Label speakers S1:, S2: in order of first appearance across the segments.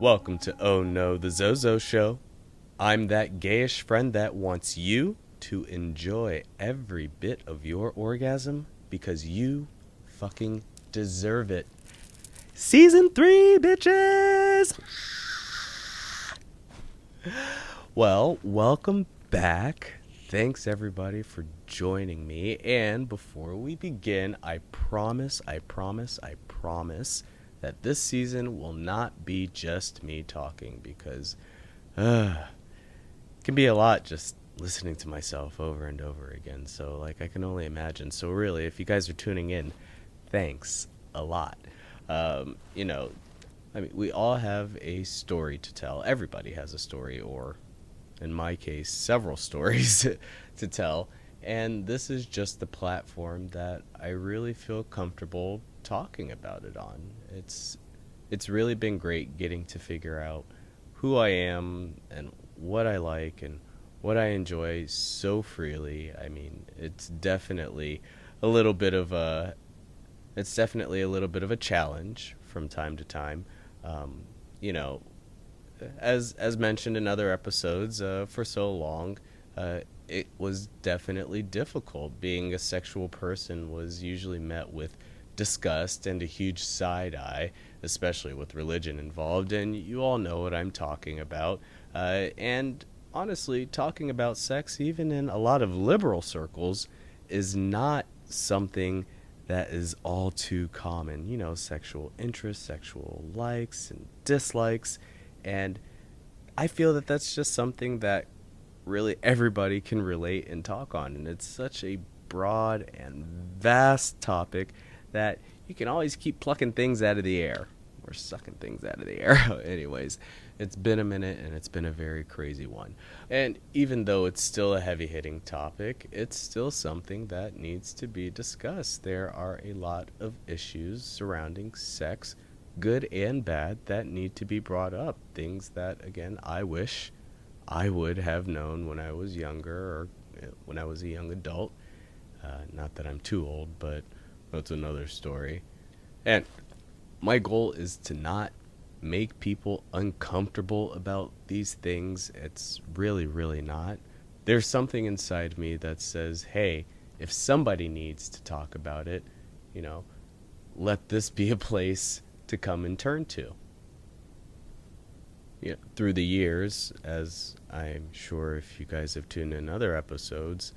S1: Welcome to Oh No, the Zozo Show. I'm that gayish friend that wants you to enjoy every bit of your orgasm because you fucking deserve it. Season 3, bitches! Well, welcome back. Thanks everybody for joining me. And before we begin, I promise that this season will not be just me talking because it can be a lot just listening to myself over and over again. So I can only imagine. So really, if you guys are tuning in, thanks a lot. We all have a story to tell. Everybody has a story, or in my case, several stories to tell. And this is just the platform that I really feel comfortable talking about it on. It's really been great getting to figure out who I am and what I like and what I enjoy so freely. I mean, it's definitely a little bit of a challenge from time to time. You know, as mentioned in other episodes, for so long, it was definitely difficult. Being a sexual person was usually met with disgust and a huge side eye, especially with religion involved, and you all know what I'm talking about. And honestly, talking about sex, even in a lot of liberal circles, is not something that is all too common. You know, sexual interests, sexual likes and dislikes, and I feel that that's just something that really everybody can relate and talk on. And it's such a broad and vast topic that you can always keep plucking things out of the air or sucking things out of the air. Anyways, it's been a minute and it's been a very crazy one. And even though it's still a heavy hitting topic, it's still something that needs to be discussed. There are a lot of issues surrounding sex, good and bad, that need to be brought up. Things that, again, I wish I would have known when I was younger or when I was a young adult. Not that I'm too old, but that's another story. And my goal is to not make people uncomfortable about these things. It's really, really not. There's something inside me that says, hey, if somebody needs to talk about it, let this be a place to come and turn to. Through the years, as I'm sure if you guys have tuned in other episodes,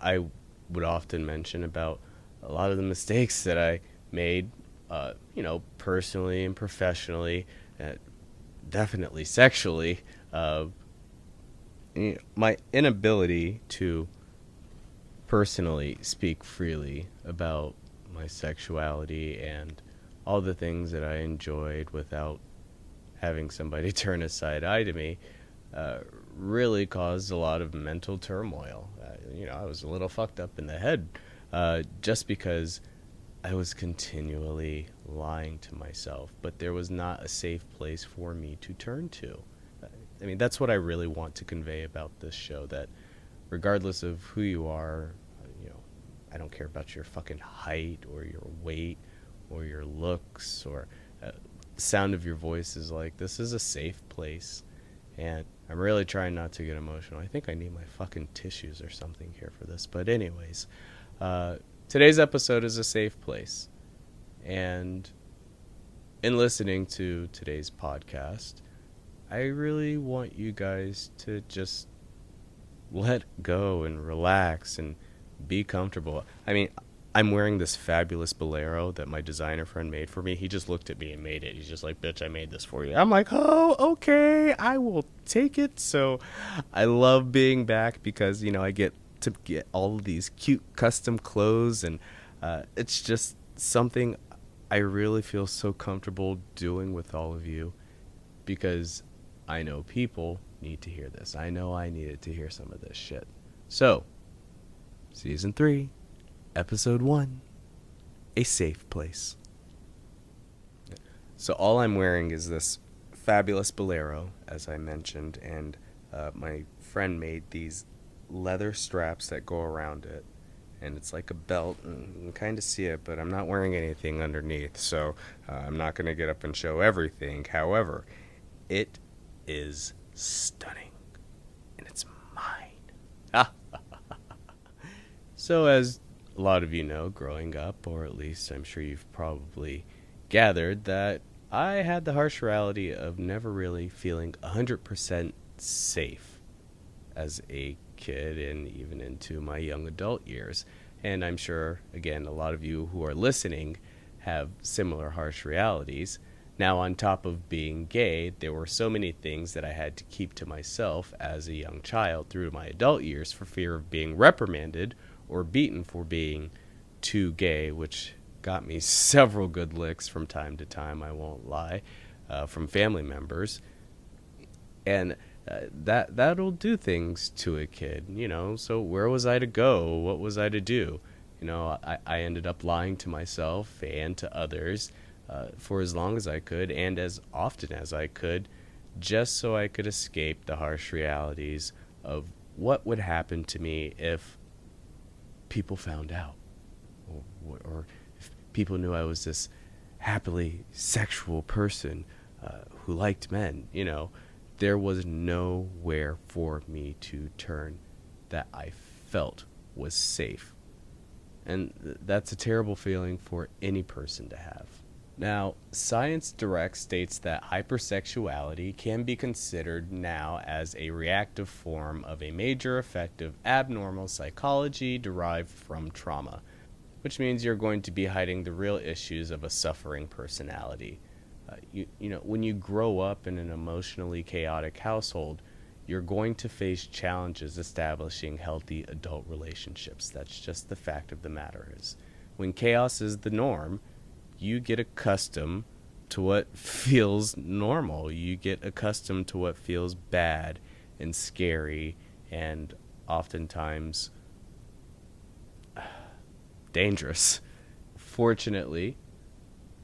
S1: I would often mention about a lot of the mistakes that I made, personally and professionally, definitely sexually. My inability to personally speak freely about my sexuality and all the things that I enjoyed without having somebody turn a side eye to me really caused a lot of mental turmoil. I was a little fucked up in the head just because I was continually lying to myself, but there was not a safe place for me to turn to. I mean, that's what I really want to convey about this show, that regardless of who you are, I don't care about your fucking height or your weight or your looks or sound of your voice. Is this is a safe place, and I'm really trying not to get emotional. I think I need my fucking tissues or something here for this, but anyways, today's episode is a safe place, and in listening to today's podcast, I really want you guys to just let go and relax and be comfortable. I mean, I'm wearing this fabulous bolero that my designer friend made for me. He just looked at me and made it. He's just like, bitch, I made this for you. I'm like, oh, okay, I will take it. So I love being back because, I get to get all of these cute custom clothes. And it's just something I really feel so comfortable doing with all of you because I know people need to hear this. I know I needed to hear some of this shit. So, Season 3. Episode 1, A Safe Place. So all I'm wearing is this fabulous bolero, as I mentioned, and my friend made these leather straps that go around it, and it's like a belt, and you can kind of see it, but I'm not wearing anything underneath, so I'm not going to get up and show everything. However, It is stunning, and it's mine. So, as a lot of you know, growing up, or at least I'm sure you've probably gathered, that I had the harsh reality of never really feeling 100% safe as a kid and even into my young adult years. And I'm sure, again, a lot of you who are listening have similar harsh realities. Now, on top of being gay, there were so many things that I had to keep to myself as a young child through my adult years for fear of being reprimanded or beaten for being too gay, which got me several good licks from time to time, I won't lie, from family members. And that'll do things to a kid, you know. So where was I to go? What was I to do? You know, I ended up lying to myself and to others for as long as I could and as often as I could, just so I could escape the harsh realities of what would happen to me if people found out, or if people knew I was this happily sexual person who liked men. You know, there was nowhere for me to turn that I felt was safe. And that's a terrible feeling for any person to have. Now, Science Direct states that hypersexuality can be considered now as a reactive form of a major effect of abnormal psychology derived from trauma, which means you're going to be hiding the real issues of a suffering personality. You know, when you grow up in an emotionally chaotic household, you're going to face challenges establishing healthy adult relationships. That's just the fact of the matter is. When chaos is the norm, you get accustomed to what feels normal. You get accustomed to what feels bad and scary and oftentimes dangerous. Fortunately,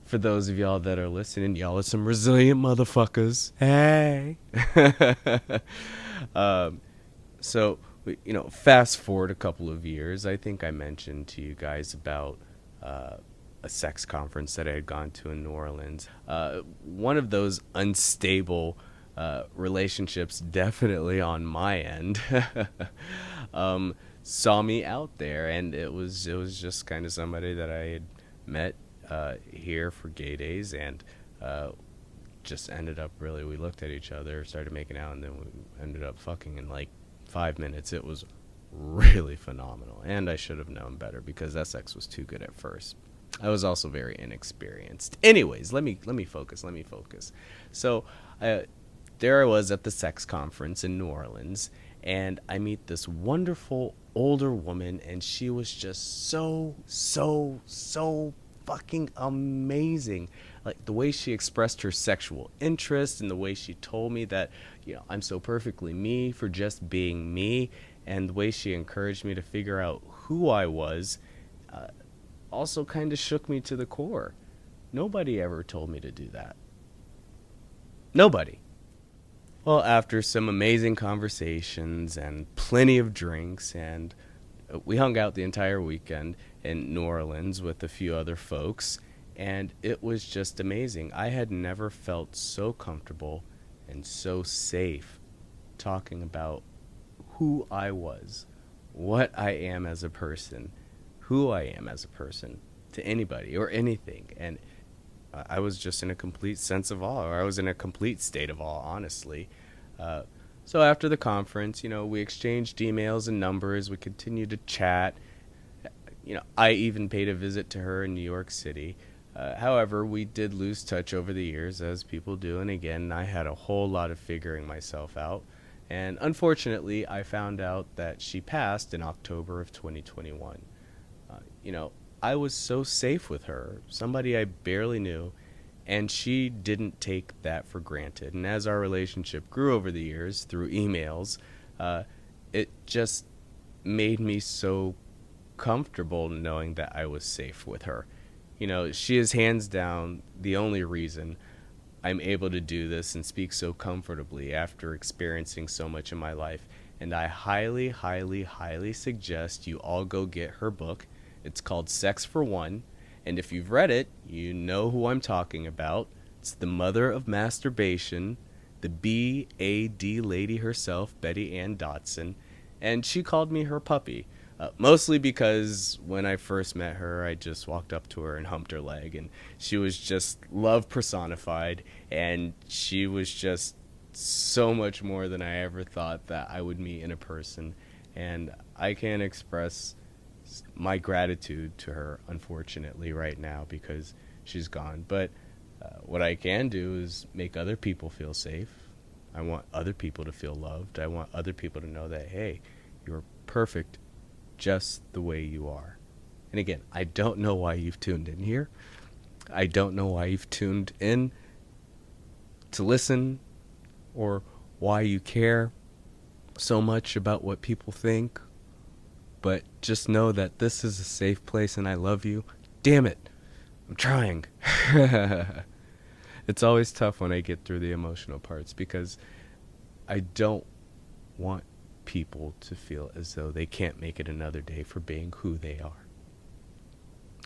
S1: for those of y'all that are listening, y'all are some resilient motherfuckers. Hey. So, you know, fast forward a couple of years, I think I mentioned to you guys about a sex conference that I had gone to in New Orleans. One of those unstable relationships, definitely on my end, saw me out there, and it was just kind of somebody that I had met here for gay days, and just ended up really, we looked at each other, started making out, and then we ended up fucking in like 5 minutes. It was really phenomenal, and I should have known better because that sex was too good at first. I was also very inexperienced. Anyways, let me focus. So there I was at the sex conference in New Orleans, and I meet this wonderful older woman, and she was just so fucking amazing. Like the way she expressed her sexual interest and the way she told me that, you know, I'm so perfectly me for just being me, and the way she encouraged me to figure out who I was, also kind of shook me to the core. Nobody ever told me to do that. Nobody. Well, after some amazing conversations and plenty of drinks, and we hung out the entire weekend in New Orleans with a few other folks, and it was just amazing. I had never felt so comfortable and so safe talking about who I was, what I am as a person, who I am as a person to anybody or anything. And I was just in a complete sense of awe, or I was in a complete state of awe, honestly. So after the conference, you know, we exchanged emails and numbers. We continued to chat. You know, I even paid a visit to her in New York City. However, we did lose touch over the years, as people do. And again, I had a whole lot of figuring myself out. And unfortunately, I found out that she passed in October of 2021. You know, I was so safe with her, somebody I barely knew, and she didn't take that for granted. And as our relationship grew over the years through emails, it just made me so comfortable knowing that I was safe with her. You know, she is hands down the only reason I'm able to do this and speak so comfortably after experiencing so much in my life. And I highly, highly, highly suggest you all go get her book. It's called Sex for One, and if you've read it, you know who I'm talking about. It's the mother of masturbation, the BAD lady herself, Betty Ann Dotson, and she called me her puppy. Mostly because when I first met her, I just walked up to her and humped her leg, and she was just love personified, and she was just so much more than I ever thought that I would meet in a person. And I can't express my gratitude to her, unfortunately, right now because she's gone. But what I can do is make other people feel safe. I want other people to feel loved. I want other people to know that, hey, you're perfect just the way you are. And again, I don't know why you've tuned in here. I don't know why you've tuned in to listen or why you care so much about what people think. But just know that this is a safe place and I love you. Damn it. I'm trying. It's always tough when I get through the emotional parts because I don't want people to feel as though they can't make it another day for being who they are.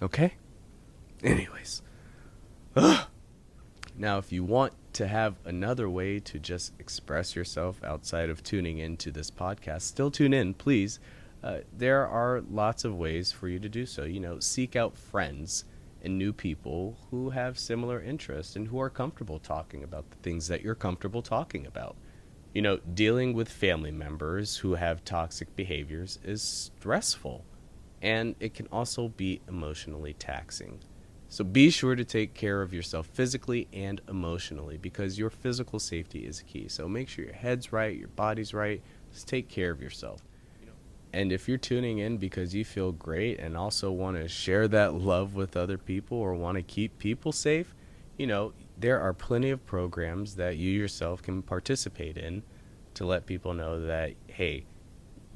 S1: Okay? Anyways. Now, if you want to have another way to just express yourself outside of tuning into this podcast, still tune in, please. There are lots of ways for you to do so. Seek out friends and new people who have similar interests and who are comfortable talking about the things that you're comfortable talking about. Dealing with family members who have toxic behaviors is stressful, and it can also be emotionally taxing. So be sure to take care of yourself physically and emotionally because your physical safety is key. So make sure your head's right, your body's right. Just take care of yourself. And if you're tuning in because you feel great and also want to share that love with other people or want to keep people safe, there are plenty of programs that you yourself can participate in to let people know that, hey,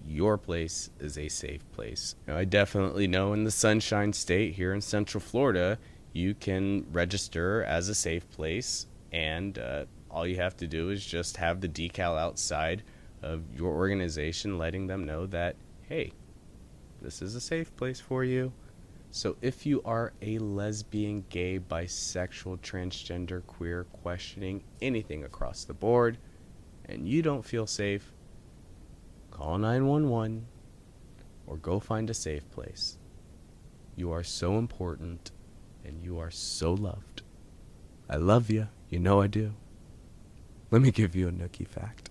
S1: your place is a safe place. I definitely know in the Sunshine State here in Central Florida, you can register as a safe place, and all you have to do is just have the decal outside of your organization letting them know that, hey, this is a safe place for you. So if you are a lesbian, gay, bisexual, transgender, queer, questioning anything across the board, and you don't feel safe, call 911 or go find a safe place. You are so important and you are so loved. I love you. You know I do. Let me give you a nookie fact.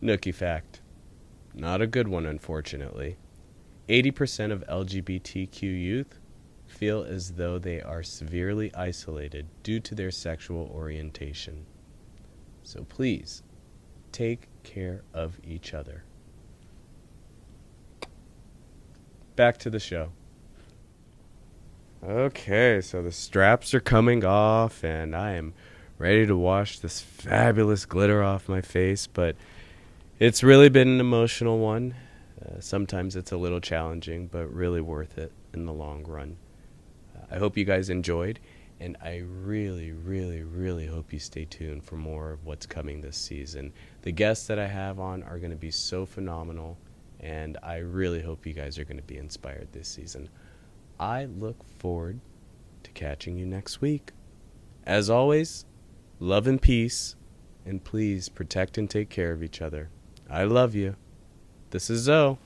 S1: Nookie fact. Not a good one, unfortunately. 80% of LGBTQ youth feel as though they are severely isolated due to their sexual orientation. So please, take care of each other. Back to the show. Okay, so the straps are coming off, and I am ready to wash this fabulous glitter off my face, but it's really been an emotional one. Sometimes it's a little challenging, but really worth it in the long run. I hope you guys enjoyed, and I really, really, really hope you stay tuned for more of what's coming this season. The guests that I have on are going to be so phenomenal, and I really hope you guys are going to be inspired this season. I look forward to catching you next week. As always, love and peace, and please protect and take care of each other. I love you. This is Zoe.